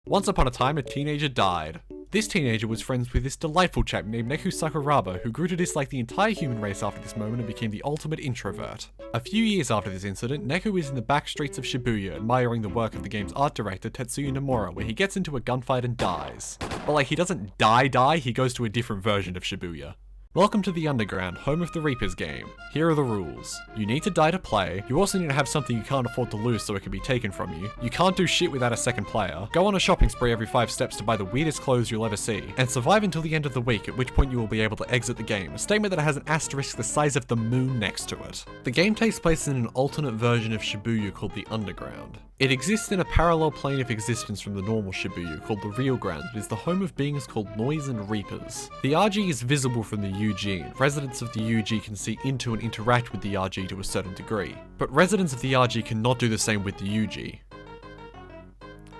Once upon a time, a teenager died. This teenager was friends with this delightful chap named Neku Sakuraba, who grew to dislike the entire human race after this moment and became the ultimate introvert. A few years after this incident, Neku is in the back streets of Shibuya admiring the work of the game's art director Tetsuya Nomura, where he gets into a gunfight and dies. But like, he doesn't die, he goes to a different version of Shibuya. Welcome to the Underground, home of the Reapers game. Here are the rules. You need to die to play, you also need to have something you can't afford to lose so it can be taken from you can't do shit without a second player, go on a shopping spree every 5 steps to buy the weirdest clothes you'll ever see, and survive until the end of the week, at which point you will be able to exit the game, a statement that has an asterisk the size of the moon next to it. The game takes place in an alternate version of Shibuya called the Underground. It exists in a parallel plane of existence from the normal Shibuya called the Real Ground. It is the home of beings called Noise and Reapers. The RG is visible from the UG, and residents of the UG can see into and interact with the RG to a certain degree. But residents of the RG cannot do the same with the UG.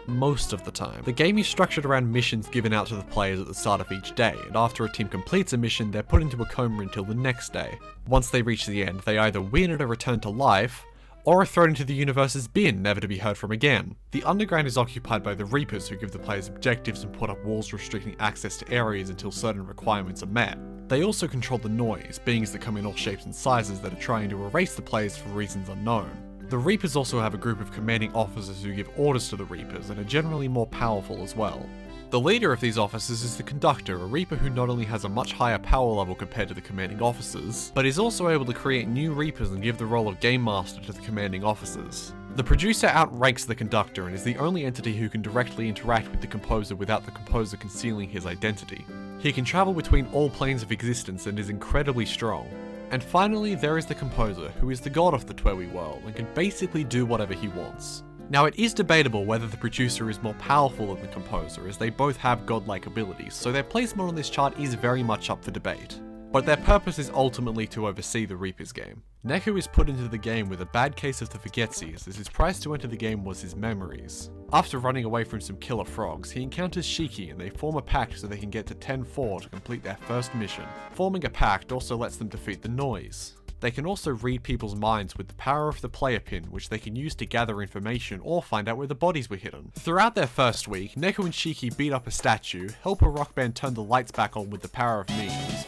Most of the time. The game is structured around missions given out to the players at the start of each day, and after a team completes a mission, they're put into a coma until the next day. Once they reach the end, they either win and are returned to life, or are thrown into the universe's bin, never to be heard from again. The Underground is occupied by the Reapers, who give the players objectives and put up walls restricting access to areas until certain requirements are met. They also control the Noise, beings that come in all shapes and sizes that are trying to erase the players for reasons unknown. The Reapers also have a group of commanding officers who give orders to the Reapers, and are generally more powerful as well. The leader of these officers is the Conductor, a Reaper who not only has a much higher power level compared to the commanding officers, but is also able to create new Reapers and give the role of Game Master to the commanding officers. The producer outranks the Conductor and is the only entity who can directly interact with the composer without the composer concealing his identity. He can travel between all planes of existence and is incredibly strong. And finally, there is the composer, who is the god of the Twewi world and can basically do whatever he wants. Now, it is debatable whether the producer is more powerful than the composer, as they both have godlike abilities, so their placement on this chart is very much up for debate. But their purpose is ultimately to oversee the Reapers game. Neku is put into the game with a bad case of the Forgetsies, as his price to enter the game was his memories. After running away from some killer frogs, he encounters Shiki and they form a pact so they can get to 10-4 to complete their first mission. Forming a pact also lets them defeat the Noise. They can also read people's minds with the power of the player pin, which they can use to gather information or find out where the bodies were hidden. Throughout their first week, Neku and Shiki beat up a statue, help a rock band turn the lights back on with the power of memes,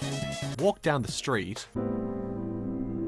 walk down the street,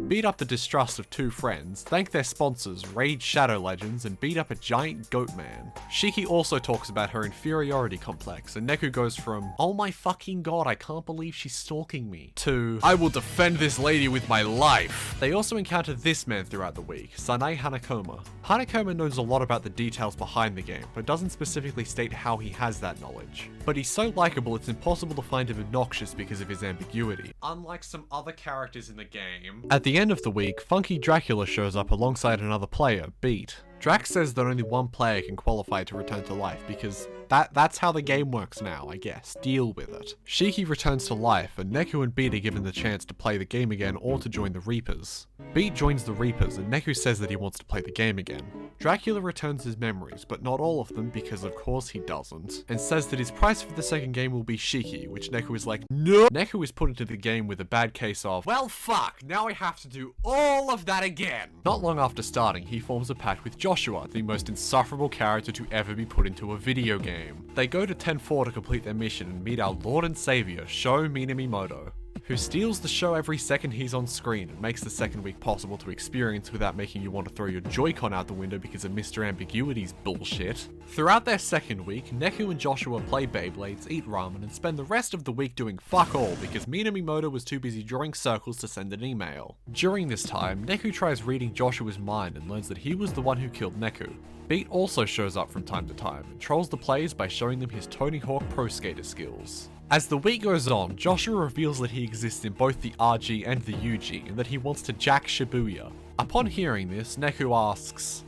beat up the distrust of 2 friends, thank their sponsors, raid Shadow Legends, and beat up a giant goat man. Shiki also talks about her inferiority complex, and Neku goes from, "Oh my fucking god, I can't believe she's stalking me," to, "I will defend this lady with my life." They also encounter this man throughout the week, Sanae Hanakoma. Hanakoma knows a lot about the details behind the game, but doesn't specifically state how he has that knowledge. But he's so likable it's impossible to find him obnoxious because of his ambiguity. Unlike some other characters in the game. At the end of the week, Funky Dracula shows up alongside another player, Beat. Drax says that only one player can qualify to return to life because that's how the game works now, I guess. Deal with it. Shiki returns to life, and Neku and Beat are given the chance to play the game again or to join the Reapers. Beat joins the Reapers, and Neku says that he wants to play the game again. Dracula returns his memories, but not all of them because of course he doesn't, and says that his price for the second game will be Shiki, which Neku is like, no! Neku is put into the game with a bad case of, well fuck, now I have to do all of that again! Not long after starting, he forms a pact with Joshua, the most insufferable character to ever be put into a video game. They go to 10-4 to complete their mission and meet our Lord and Savior, Sho Minamimoto, who steals the show every second he's on screen and makes the second week possible to experience without making you want to throw your Joy-Con out the window because of Mr. Ambiguity's bullshit. Throughout their second week, Neku and Joshua play Beyblades, eat ramen, and spend the rest of the week doing fuck all because Minamimoto was too busy drawing circles to send an email. During this time, Neku tries reading Joshua's mind and learns that he was the one who killed Neku. Beat also shows up from time to time and trolls the players by showing them his Tony Hawk Pro Skater skills. As the week goes on, Joshua reveals that he exists in both the RG and the UG, and that he wants to jack Shibuya. Upon hearing this, Neku asks,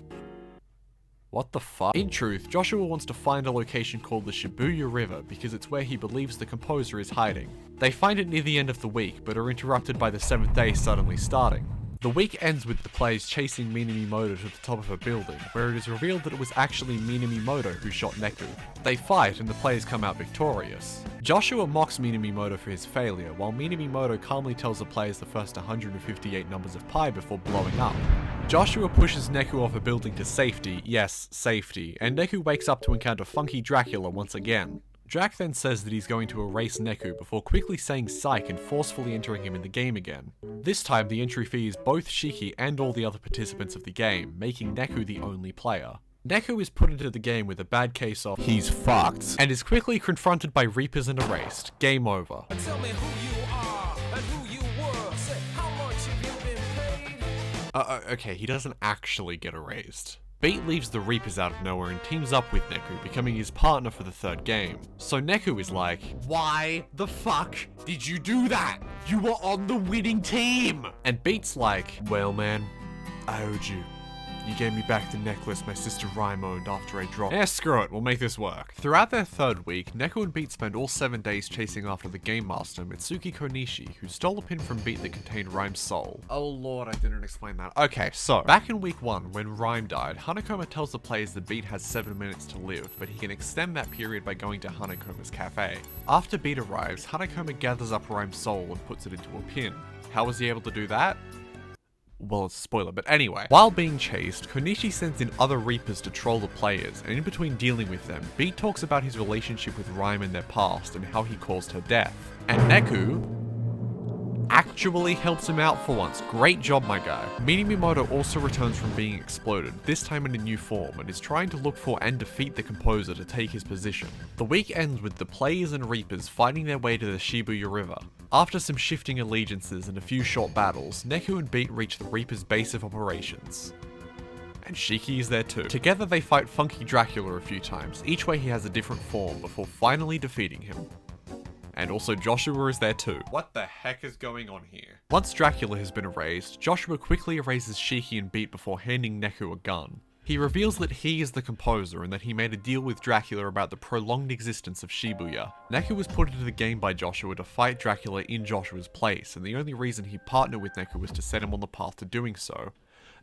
what the fuck? In truth, Joshua wants to find a location called the Shibuya River because it's where he believes the composer is hiding. They find it near the end of the week, but are interrupted by the 7th day suddenly starting. The week ends with the players chasing Minamimoto to the top of a building, where it is revealed that it was actually Minamimoto who shot Neku. They fight and the players come out victorious. Joshua mocks Minamimoto for his failure, while Minamimoto calmly tells the players the first 158 numbers of pi before blowing up. Joshua pushes Neku off a building to safety, yes, safety, and Neku wakes up to encounter Funky Dracula once again. Drac then says that he's going to erase Neku before quickly saying psych and forcefully entering him in the game again. This time the entry fee is both Shiki and all the other participants of the game, making Neku the only player. Neku is put into the game with a bad case of he's fucked, and is quickly confronted by Reapers and erased. Game over. Tell me who you are and who you were. Say, how much have you been paid? Okay, he doesn't actually get erased. Beat leaves the Reapers out of nowhere and teams up with Neku, becoming his partner for the third game. So Neku is like, why the fuck did you do that? You were on the winning team! And Beat's like, well man, I owed you. You gave me back the necklace my sister Rhyme owned after I dropped. Screw it, we'll make this work. Throughout their third week, Neku and Beat spend all 7 days chasing after the Game Master, Mitsuki Konishi, who stole a pin from Beat that contained Rhyme's soul. Oh lord, I didn't explain that. Okay, so, back in week 1, when Rhyme died, Hanakoma tells the players that Beat has 7 minutes to live, but he can extend that period by going to Hanakoma's cafe. After Beat arrives, Hanakoma gathers up Rhyme's soul and puts it into a pin. How was he able to do that? Well, it's a spoiler, but anyway. While being chased, Konishi sends in other Reapers to troll the players, and in between dealing with them, Beat talks about his relationship with Rhyme in their past and how he caused her death. And Neku actually helps him out for once. Great job, my guy. Minamimoto also returns from being exploded, this time in a new form, and is trying to look for and defeat the composer to take his position. The week ends with the players and Reapers fighting their way to the Shibuya River. After some shifting allegiances and a few short battles, Neku and Beat reach the Reapers' base of operations. And Shiki is there too. Together they fight Funky Dracula a few times, each way he has a different form, before finally defeating him. And also Joshua is there too. What the heck is going on here? Once Dracula has been erased, Joshua quickly erases Shiki and Beat before handing Neku a gun. He reveals that he is the composer and that he made a deal with Dracula about the prolonged existence of Shibuya. Neku was put into the game by Joshua to fight Dracula in Joshua's place, and the only reason he partnered with Neku was to set him on the path to doing so.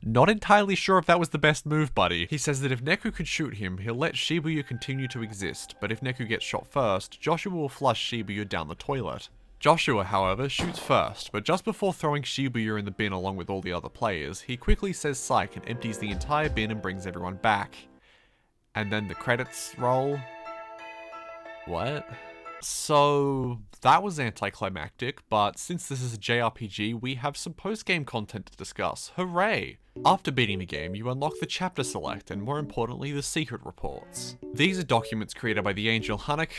Not entirely sure if that was the best move, buddy. He says that if Neku can shoot him, he'll let Shibuya continue to exist, but if Neku gets shot first, Joshua will flush Shibuya down the toilet. Joshua, however, shoots first, but just before throwing Shibuya in the bin along with all the other players, he quickly says psych and empties the entire bin and brings everyone back. And then the credits roll. What? So, that was anticlimactic, but since this is a JRPG, we have some post-game content to discuss. Hooray! After beating the game, you unlock the chapter select, and more importantly, the secret reports. These are documents created by the angel Hanakoma,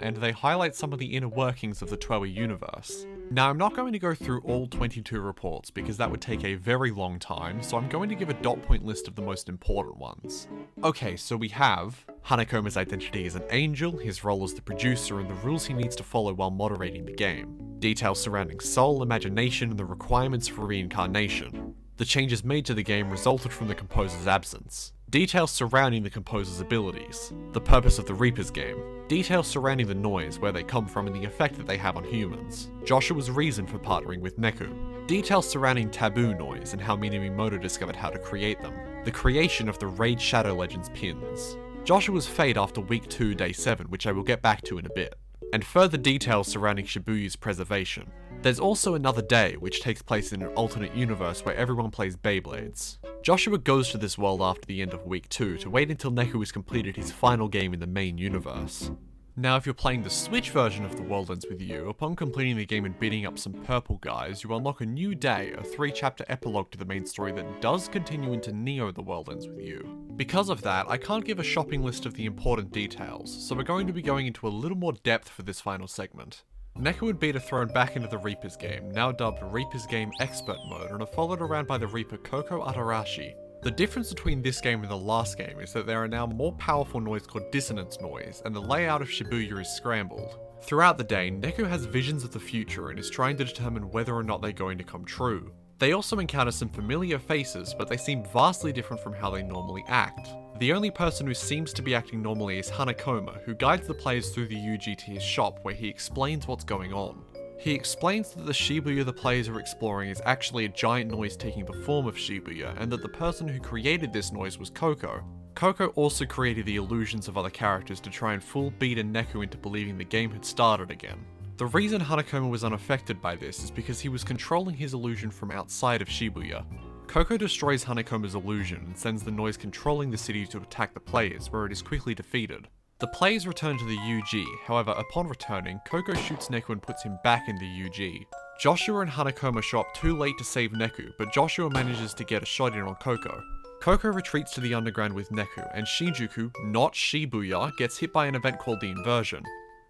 and they highlight some of the inner workings of the Toei universe. Now, I'm not going to go through all 22 reports because that would take a very long time, so I'm going to give a dot point list of the most important ones. Okay, so we have Hanakoma's identity as an angel, his role as the producer, and the rules he needs to follow while moderating the game. Details surrounding soul, imagination, and the requirements for reincarnation. The changes made to the game resulted from the composer's absence. Details surrounding the composer's abilities. The purpose of the Reapers game. Details surrounding the noise, where they come from, and the effect that they have on humans. Joshua's reason for partnering with Neku. Details surrounding taboo noise and how Minamimoto discovered how to create them. The creation of the Raid Shadow Legends pins. Joshua's fate after week 2, day 7, which I will get back to in a bit. And further details surrounding Shibuya's preservation. There's also another day, which takes place in an alternate universe where everyone plays Beyblades. Joshua goes to this world after the end of week 2 to wait until Neku has completed his final game in the main universe. Now, if you're playing the Switch version of The World Ends With You, upon completing the game and beating up some purple guys, you unlock a new day, a 3-chapter epilogue to the main story that does continue into Neo The World Ends With You. Because of that, I can't give a shopping list of the important details, so we're going to be going into a little more depth for this final segment. Neku and Beat are thrown back into the Reapers game, now dubbed Reapers Game Expert Mode, and are followed around by the Reaper Koko Atarashi. The difference between this game and the last game is that there are now more powerful noise called dissonance noise, and the layout of Shibuya is scrambled. Throughout the day, Neku has visions of the future and is trying to determine whether or not they're going to come true. They also encounter some familiar faces, but they seem vastly different from how they normally act. The only person who seems to be acting normally is Hanakoma, who guides the players through the UG to his shop where he explains what's going on. He explains that the Shibuya the players are exploring is actually a giant noise taking the form of Shibuya, and that the person who created this noise was Koko. Koko also created the illusions of other characters to try and fool Beat and Neku into believing the game had started again. The reason Hanekoma was unaffected by this is because he was controlling his illusion from outside of Shibuya. Koko destroys Hanekoma's illusion and sends the noise controlling the city to attack the players, where it is quickly defeated. The players return to the UG, however upon returning, Koko shoots Neku and puts him back in the UG. Joshua and Hanekoma show up too late to save Neku, but Joshua manages to get a shot in on Koko. Koko retreats to the underground with Neku, and Shinjuku, not Shibuya, gets hit by an event called the Inversion.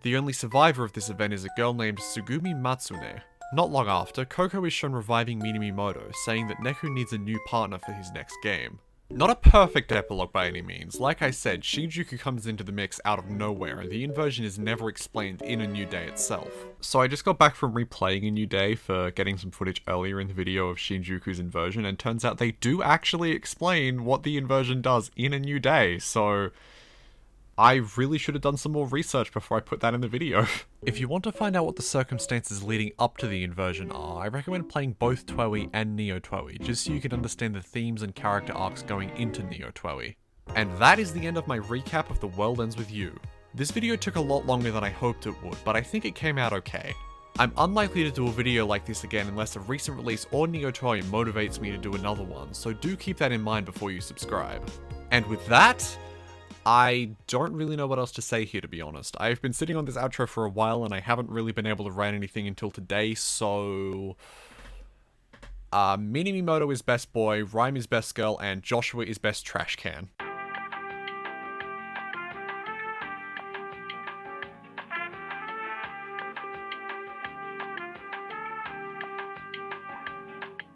The only survivor of this event is a girl named Sugumi Matsune. Not long after, Koko is shown reviving Minamimoto, saying that Neku needs a new partner for his next game. Not a perfect epilogue by any means. Like I said, Shinjuku comes into the mix out of nowhere, and the inversion is never explained in A New Day itself. So I just got back from replaying A New Day for getting some footage earlier in the video of Shinjuku's inversion, and turns out they do actually explain what the inversion does in A New Day, so I really should have done some more research before I put that in the video. If you want to find out what the circumstances leading up to the inversion are, I recommend playing both Toei and Neo Toei, just so you can understand the themes and character arcs going into Neo Toei. And that is the end of my recap of The World Ends With You. This video took a lot longer than I hoped it would, but I think it came out okay. I'm unlikely to do a video like this again unless a recent release or Neo Toei motivates me to do another one, so do keep that in mind before you subscribe. And with that, I don't really know what else to say here, to be honest. I've been sitting on this outro for a while and I haven't really been able to write anything until today, so Minamimoto is best boy, Rhyme is best girl, and Joshua is best trash can.